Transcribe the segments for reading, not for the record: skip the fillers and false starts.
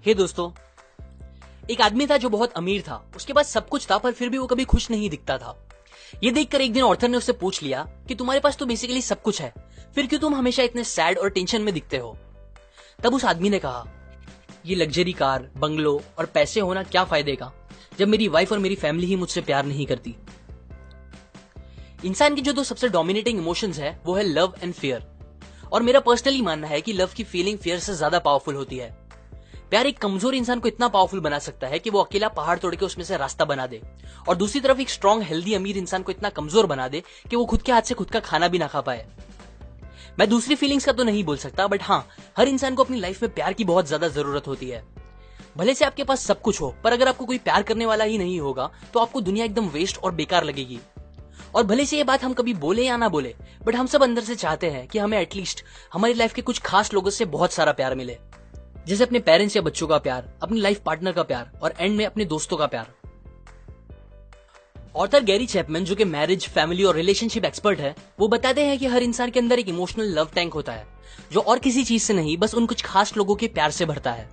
हे दोस्तों, एक आदमी था जो बहुत अमीर था। उसके पास सब कुछ था पर फिर भी वो कभी खुश नहीं दिखता था। ये देखकर एक दिन ऑर्थर ने उससे पूछ लिया कि तुम्हारे पास तो बेसिकली सब कुछ है, फिर क्यों तुम हमेशा इतने सैड और टेंशन में दिखते हो। तब उस आदमी ने कहा, ये लग्जरी कार, बंगलो और पैसे होना क्या फायदे का जब मेरी वाइफ और मेरी फैमिली ही मुझसे प्यार नहीं करती। इंसान की जो दो सबसे डोमिनेटिंग इमोशंस है वो है लव एंड फियर। और मेरा पर्सनली मानना है कि लव की फीलिंग फियर से ज्यादा पावरफुल होती है। प्यार एक कमजोर इंसान को इतना पावरफुल बना सकता है कि वो अकेला पहाड़ तोड़ के उसमें से रास्ता बना दे, और दूसरी तरफ एक स्ट्रॉन्ग हेल्दी अमीर इंसान को इतना कमजोर बना दे कि वो खुद के हाथ से खुद का खाना भी ना खा पाए। मैं दूसरी फीलिंग्स का तो नहीं बोल सकता, बट हाँ, हर इंसान को अपनी लाइफ में प्यार की बहुत ज्यादा जरूरत होती है। भले से आपके पास सब कुछ हो, पर अगर आपको कोई प्यार करने वाला ही नहीं होगा तो आपको दुनिया एकदम वेस्ट और बेकार लगेगी। और भले से ये बात हम कभी बोले या ना बोले, बट हम सब अंदर से चाहते हैं कि हमें एटलीस्ट हमारी लाइफ के कुछ खास लोगों से बहुत सारा प्यार मिले, जैसे अपने पेरेंट्स या बच्चों का प्यार, अपनी लाइफ पार्टनर का प्यार और एंड में अपने दोस्तों का प्यार। ऑथर गैरी चैपमैन, जो कि मैरिज, फैमिली और रिलेशनशिप एक्सपर्ट है, वो बताते हैं कि हर इंसान के अंदर एक इमोशनल लव टैंक होता है जो और किसी चीज से नहीं, बस उन कुछ खास लोगों के प्यार से भरता है।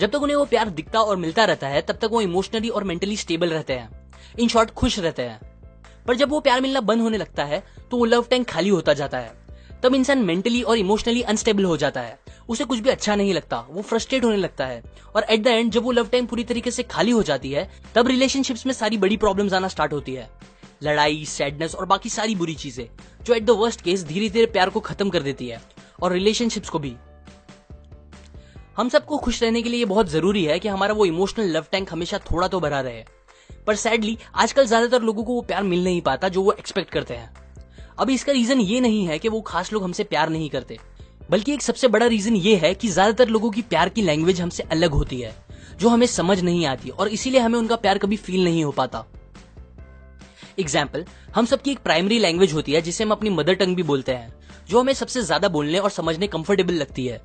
जब तक उन्हें वो प्यार दिखता और मिलता रहता है तब तक वो इमोशनली और मेंटली स्टेबल रहते हैं, इन शॉर्ट खुश रहते हैं। पर जब वो प्यार मिलना बंद होने लगता है तो वो लव टैंक खाली होता जाता है। तब इंसान मेंटली और इमोशनली अनस्टेबल हो जाता है, उसे कुछ भी अच्छा नहीं लगता, वो फ्रस्ट्रेट होने लगता है। और एट द एंड जब वो लव टैंक पूरी तरीके से खाली हो जाती है तब रिलेशनशिप्स में सारी बड़ी प्रॉब्लम्स आना स्टार्ट होती है, लड़ाई, सैडनेस और बाकी सारी बुरी चीजें, जो एट द वर्स्ट केस धीरे धीरे प्यार को खत्म कर देती है और रिलेशनशिप्स को भी। हम सबको खुश रहने के लिए ये बहुत जरूरी है कि हमारा वो इमोशनल लव टैंक हमेशा थोड़ा तो भरा रहे, पर सैडली आजकल ज्यादातर लोगों को वो प्यार मिल नहीं पाता जो वो एक्सपेक्ट करते हैं। अब इसका रीजन ये नहीं है कि वो खास लोग हमसे प्यार नहीं करते, बल्कि एक सबसे बड़ा रीजन ये है कि ज्यादातर लोगों की प्यार की लैंग्वेज हमसे अलग होती है, जो हमें समझ नहीं आती, और इसीलिए हमें उनका प्यार कभी फील नहीं हो पाता। एग्जाम्पल, हम सबकी एक प्राइमरी लैंग्वेज होती है जिसे हम अपनी मदर टंग भी बोलते हैं, जो हमें सबसे ज्यादा बोलने और समझने कंफर्टेबल लगती है।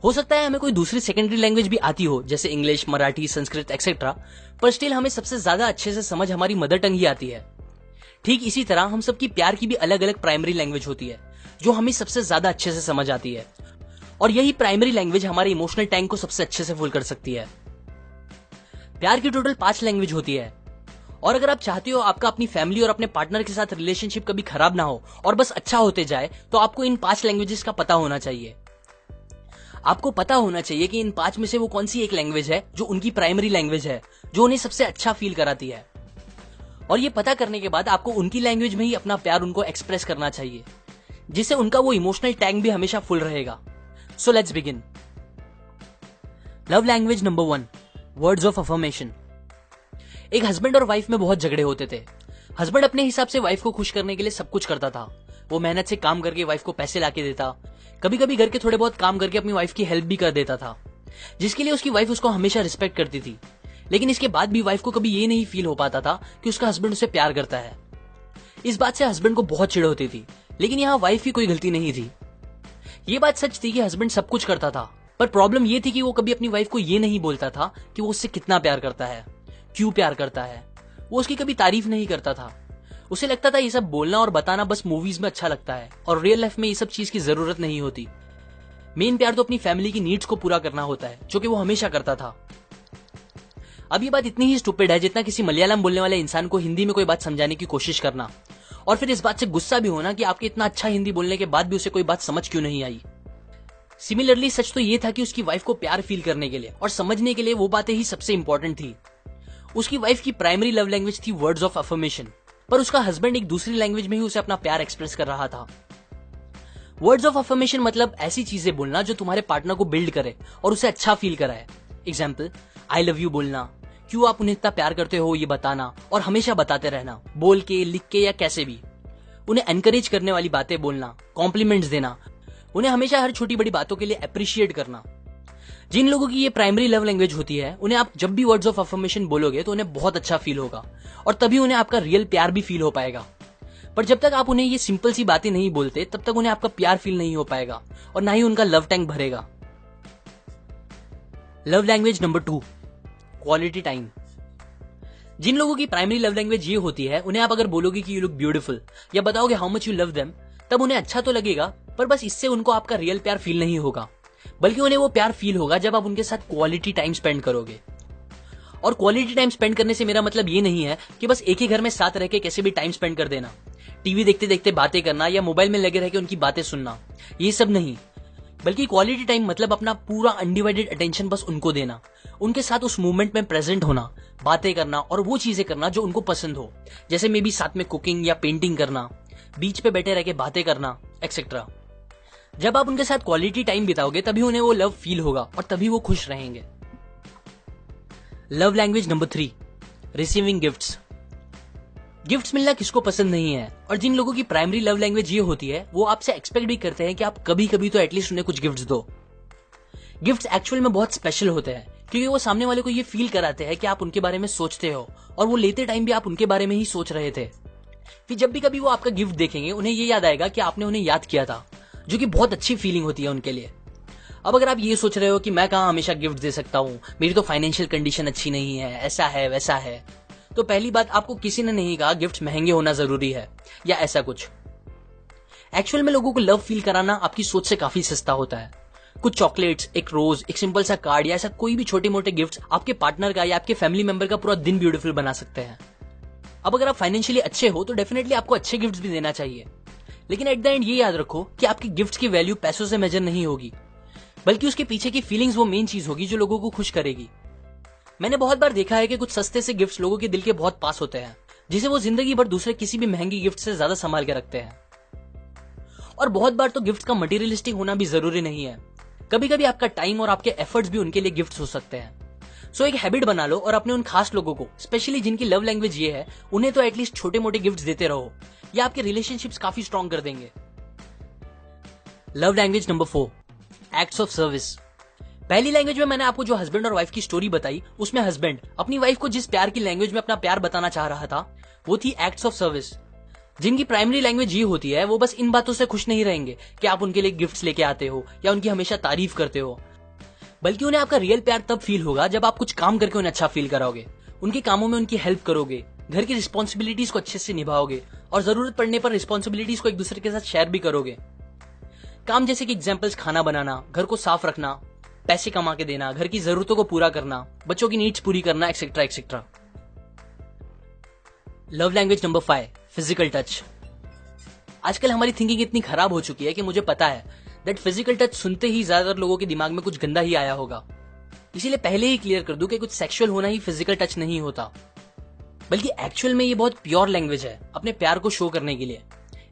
हो सकता है हमें कोई दूसरी सेकेंडरी लैंग्वेज भी आती हो, जैसे इंग्लिश, मराठी, संस्कृत एक्सेट्रा, पर स्टिल हमें सबसे ज्यादा अच्छे से समझ हमारी मदर टंग ही आती है। ठीक इसी तरह हम सबकी प्यार की भी अलग अलग प्राइमरी लैंग्वेज होती है जो हमें सबसे ज्यादा अच्छे से समझ आती है, और यही प्राइमरी लैंग्वेज हमारे इमोशनल टैंक को सबसे अच्छे से फुल कर सकती है। प्यार की टोटल 5 लैंग्वेज होती है, और अगर आप चाहते हो आपका अपनी फैमिली और अपने पार्टनर के साथ रिलेशनशिप कभी खराब ना हो और बस अच्छा होते जाए, तो आपको इन 5 लैंग्वेजेस का पता होना चाहिए। आपको पता होना चाहिए कि इन 5 में से वो कौन सी एक लैंग्वेज है जो उनकी प्राइमरी लैंग्वेज है, जो उन्हें सबसे अच्छा फील कराती है। और ये पता करने के बाद आपको उनकी लैंग्वेज में ही अपना प्यार उनको एक्सप्रेस करना चाहिए, जिससे उनका वो इमोशनल टैंक भी हमेशा फुल रहेगा। So let's begin. Love language number 1, words of affirmation. एक हस्बैंड और वाइफ में बहुत झगड़े होते थे। हस्बैंड अपने हिसाब से वाइफ को खुश करने के लिए सब कुछ करता था। वो मेहनत से काम करके वाइफ को पैसे लाके देता, कभी कभी घर के थोड़े बहुत काम करके अपनी वाइफ की हेल्प भी कर देता था, जिसके लिए उसकी वाइफ उसको हमेशा रिस्पेक्ट करती थी। लेकिन इसके बाद भी वाइफ को कभी ये नहीं फील हो पाता था कि उसका हस्बैंड उसे प्यार करता है। इस बात से हस्बैंड को बहुत चिढ़ होती थी, लेकिन यहाँ वाइफ की कोई गलती नहीं थी। ये बात सच थी कि हस्बैंड सब कुछ करता था, पर प्रॉब्लम ये थी कि वो कभी अपनी वाइफ को ये नहीं बोलता था कि वो उससे कितना प्यार करता है, क्यों प्यार करता है। वो उसकी कभी तारीफ नहीं करता था। उसे लगता था ये सब बोलना और बताना बस मूवीज में अच्छा लगता है, और रियल लाइफ में ये सब चीज की जरूरत नहीं होती। मेन प्यार तो अपनी फैमिली की नीड्स को पूरा करना होता है, जो कि वो हमेशा करता था। अब ये बात इतनी ही स्टूपिड है जितना किसी मलयालम बोलने वाले इंसान को हिंदी में कोई बात समझाने की कोशिश करना, और फिर इस बात से गुस्सा भी होना कि आपके इतना अच्छा हिंदी बोलने के बाद भी उसे कोई बात समझ क्यों नहीं आई। सिमिलरली सच तो ये था कि उसकी वाइफ को प्यार फील करने के लिए और समझने के लिए वो बातें ही सबसे इंपॉर्टेंट थी। उसकी वाइफ की प्राइमरी लव लैंग्वेज थी वर्ड्स ऑफ अफर्मेशन, पर उसका हस्बैंड एक दूसरी लैंग्वेज में ही उसे अपना प्यार एक्सप्रेस कर रहा था। वर्ड्स ऑफ अफर्मेशन मतलब ऐसी चीजें बोलना जो तुम्हारे पार्टनर को बिल्ड करे और उसे अच्छा फील कराए। एग्जाम्पल, आई लव यू बोलना, क्यों आप उन्हें इतना प्यार करते हो ये बताना, और हमेशा बताते रहना, बोल के, लिख के या कैसे भी। उन्हें एनकरेज करने वाली बातें बोलना, कॉम्प्लीमेंट्स देना, उन्हें हमेशा हर छोटी बड़ी बातों के लिए अप्रिशिएट करना। जिन लोगों की ये प्राइमरी लव लैंग्वेज होती है, उन्हें आप जब भी वर्ड्स ऑफ अफर्मेशन बोलोगे तो उन्हें बहुत अच्छा फील होगा, और तभी उन्हें आपका रियल प्यार भी फील हो पाएगा। पर जब तक आप उन्हें ये सिंपल सी बातें नहीं बोलते, तब तक उन्हें आपका प्यार फील नहीं हो पाएगा, और ना ही उनका लव टैंक भरेगा। Love language number 2, quality time. जिन लोगों की प्राइमरी लव लैंग्वेज ये होती है, उन्हें आप अगर बोलोगे कि यू लुक ब्यूटीफुल या बताओगे how much you love them, तब उन्हें अच्छा तो लगेगा, पर बस इससे उनको आपका रियल प्यार फील नहीं होगा। बल्कि उन्हें वो प्यार फील होगा जब आप उनके साथ क्वालिटी टाइम स्पेंड करोगे। और क्वालिटी टाइम स्पेंड करने से मेरा मतलब ये नहीं है कि बस एक ही घर में साथ रह के कैसे भी टाइम स्पेंड कर देना, टीवी देखते देखते बातें करना या मोबाइल में लगे रह के उनकी बातें सुनना, ये सब नहीं। बल्कि क्वालिटी टाइम मतलब अपना पूरा अनडिवाइडेड अटेंशन बस उनको देना, उनके साथ उस मूवमेंट में प्रेजेंट होना, बातें करना और वो चीजें करना जो उनको पसंद हो, जैसे मे बी साथ में कुकिंग या पेंटिंग करना, बीच पे बैठे रह के बातें करना, एक्सेट्रा। जब आप उनके साथ क्वालिटी टाइम बिताओगे तभी उन्हें वो लव फील होगा और तभी वो खुश रहेंगे। Love language number 3, receiving gifts. Gifts मिलना किसको पसंद नहीं है, और जिन लोगों की प्राइमरी लव लैंग्वेज ये होती है वो आपसे एक्सपेक्ट भी करते हैं कि आप कभी कभी तो एटलीस्ट उन्हें कुछ गिफ्ट्स दो। गिफ्ट्स एक्चुअल में बहुत स्पेशल होते हैं क्योंकि वो सामने वाले को ये फील कराते हैं कि आप उनके बारे में सोचते हो, और वो लेते टाइम भी आप उनके बारे में ही सोच रहे थे। फिर जब भी कभी वो आपका गिफ्ट देखेंगे उन्हें ये याद आएगा कि आपने उन्हें याद किया था, जो कि बहुत अच्छी फीलिंग होती है उनके लिए। अब अगर आप ये सोच रहे हो कि मैं कहाँ हमेशा गिफ्ट दे सकता हूँ, मेरी तो फाइनेंशियल कंडीशन अच्छी नहीं है, ऐसा है वैसा है, तो पहली बात, आपको किसी ने नहीं कहा गिफ्ट महंगे होना जरूरी है या ऐसा कुछ। एक्चुअल में लोगों को लव फील कराना आपकी सोच से काफी सस्ता होता है। कुछ चॉकलेट्स, एक रोज, एक सिंपल सा कार्ड या ऐसा कोई भी छोटे मोटे गिफ्ट्स आपके पार्टनर का या आपके फैमिली मेंबर का पूरा दिन ब्यूटीफुल बना सकते हैं। अब अगर आप फाइनेंशियली अच्छे हो तो डेफिनेटली आपको अच्छे गिफ्ट्स भी देना चाहिए, लेकिन एट द एंड ये याद रखो कि आपके गिफ्ट्स की वैल्यू पैसों से मेजर नहीं होगी, बल्कि उसके पीछे की फीलिंग्स वो मेन चीज होगी जो लोगों को खुश करेगी। मैंने बहुत बार देखा है कि कुछ सस्ते से गिफ्ट्स लोगों के दिल के बहुत पास होते हैं, जिसे वो जिंदगी भर दूसरे किसी भी महंगी गिफ्ट से ज्यादा संभाल के रखते हैं। और बहुत बार तो गिफ्ट का मटेरियलिस्टिक होना भी जरूरी नहीं है, कभी कभी आपका टाइम और आपके एफर्ट्स भी उनके लिए गिफ्ट्स हो सकते हैं। सो एक हैबिट बना लो और अपने उन खास लोगों को, स्पेशली जिनकी लव लैंग्वेज ये है, उन्हें तो एटलीस्ट छोटे मोटे गिफ्ट्स देते रहो, या आपके रिलेशनशिप्स काफी स्ट्रॉन्ग कर देंगे। Love language number 4, acts of service. पहली लैंग्वेज में मैंने आपको जो हस्बैंड और वाइफ की स्टोरी बताई, उसमें हस्बैंड अपनी वाइफ को जिस प्यार की लैंग्वेज में अपना प्यार बताना चाह रहा था वो थी एक्ट्स ऑफ सर्विस। जिनकी प्राइमरी लैंग्वेज ये होती है वो बस इन बातों से खुश नहीं रहेंगे कि आप उनके लिए गिफ्ट्स लेके आते हो या उनकी हमेशा तारीफ करते हो, बल्कि उन्हें आपका रियल प्यार तब फील होगा जब आप कुछ काम करके उन्हें अच्छा फील कराओगे, उनके कामों में उनकी हेल्प करोगे, घर की रिस्पॉन्सिबिलिटीज को अच्छे से निभाओगे और जरूरत पड़ने पर रिस्पॉन्सिबिलिटीज को एक दूसरे के साथ शेयर भी करोगे। काम जैसे कि एग्जाम्पल्स, खाना बनाना, घर को साफ रखना, पैसे कमा के देना, घर की जरूरतों को पूरा करना, बच्चों की नीड्स पूरी करना, etcetera etcetera. Love language number 5, physical touch. आजकल हमारी थिंकिंग इतनी खराब हो चुकी है कि मुझे पता है दैट फिजिकल टच सुनते ही ज्यादातर लोगों के दिमाग में कुछ गंदा ही आया होगा। इसीलिए पहले ही क्लियर कर दूं कि कुछ सेक्सुअल होना ही फिजिकल टच नहीं होता, बल्कि एक्चुअल में ये बहुत प्योर लैंग्वेज है अपने प्यार को शो करने के लिए।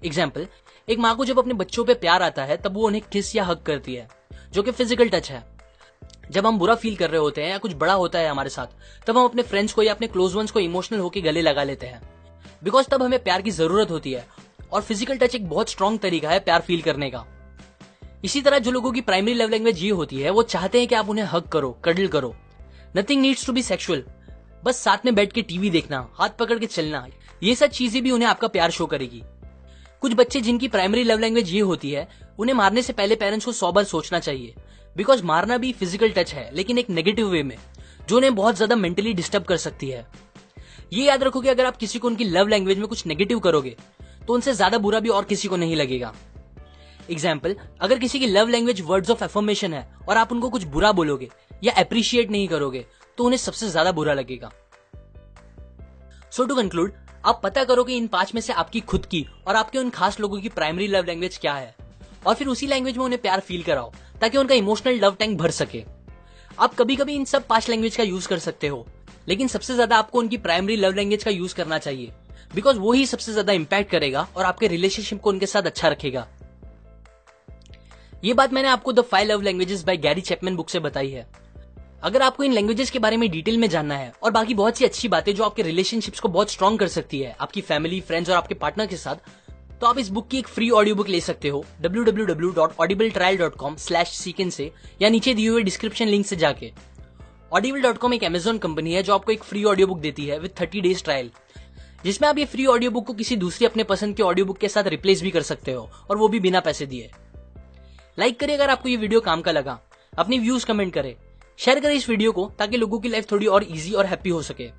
एग्जाम्पल, एक माँ को जब अपने बच्चों पे प्यार आता है तब वो उन्हें किस या हग करती है, जो कि फिजिकल टच है। जब हम बुरा फील कर रहे होते हैं या कुछ बड़ा होता है हमारे साथ, तब हम अपने फ्रेंड्स को या अपने क्लोज वंस को इमोशनल होकर गले लगा लेते हैं, बिकॉज तब हमें प्यार की जरूरत होती है, और फिजिकल टच एक बहुत स्ट्रॉन्ग तरीका है प्यार फील करने का। इसी तरह जो लोगों की प्राइमरी लव लैंग्वेज ये होती है वो चाहते हैं कि आप उन्हें हग करो, कडल करो। Nothing needs to be sexual, बस साथ में बैठ के टीवी देखना, हाथ पकड़ के चलना, ये सब चीजें भी उन्हें आपका प्यार शो करेगी। कुछ बच्चे जिनकी प्राइमरी लव लैंग्वेज ये होती है, उन्हें मारने से पहले पेरेंट्स को 100 बार सोचना चाहिए, बिकॉज मारना भी फिजिकल टच है, लेकिन एक नेगेटिव वे में, जो उन्हें बहुत ज्यादा मेंटली डिस्टर्ब कर सकती है। ये याद रखो कि अगर आप किसी को उनकी लव लैंग्वेज में कुछ नेगेटिव करोगे तो उनसे ज्यादा बुरा भी और किसी को नहीं लगेगा। एग्जाम्पल, अगर किसी की love language words of affirmation है और आप उनको कुछ बुरा बोलोगे या अप्रिशिएट नहीं करोगे तो उन्हें सबसे ज्यादा बुरा लगेगा। सो टू कंक्लूड, आप पता करो कि इन 5 में से आपकी खुद की और आपके उन खास लोगों की प्राइमरी लव लैंग्वेज क्या है, और फिर उसी लैंग्वेज में उन्हें प्यार फील कराओ ताकि उनका इमोशनल लव टैंक भर सके। आप कभी कभी इन सब 5 लैंग्वेज का यूज कर सकते हो, लेकिन सबसे ज्यादा आपको उनकी प्राइमरी लव लैंग्वेज का यूज करना चाहिए, बिकॉज वो ही सबसे ज्यादा इंपैक्ट करेगा और आपके रिलेशनशिप को उनके साथ अच्छा रखेगा। ये बात मैंने आपको the 5 love languages by Gary Chapman book से बताई है। अगर आपको इन लैंग्वेजेस के बारे में डिटेल में जानना है और बाकी बहुत सी अच्छी बातें जो आपके रिलेशनशिप्स को बहुत स्ट्रॉन्ग कर सकती है आपकी फैमिली, फ्रेंड्स और आपके पार्टनर के साथ, तो आप इस बुक की एक फ्री ऑडियो बुक ले सकते हो www.audibletrial.com/seeken से, या नीचे दिए हुए डिस्क्रिप्शन लिंक से जाके। Audible.com एक अमेजॉन कंपनी है जो आपको एक फ्री ऑडियो बुक देती है विद 30 डेज ट्रायल, जिसमें आप ये फ्री ऑडियो बुक को किसी दूसरी अपने पसंद की ऑडियो बुक के साथ रिप्लेस भी कर सकते हो, और वो भी बिना पैसे दिए। लाइक करिए अगर आपको ये वीडियो काम का लगा, अपनी व्यूज कमेंट करें, शेयर करें इस वीडियो को ताकि लोगों की लाइफ थोड़ी और इजी और हैप्पी हो सके।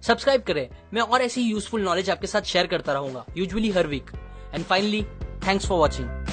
सब्सक्राइब करें, मैं और ऐसी यूजफुल नॉलेज आपके साथ शेयर करता रहूंगा, यूजुअली हर week. And finally, thanks for watching.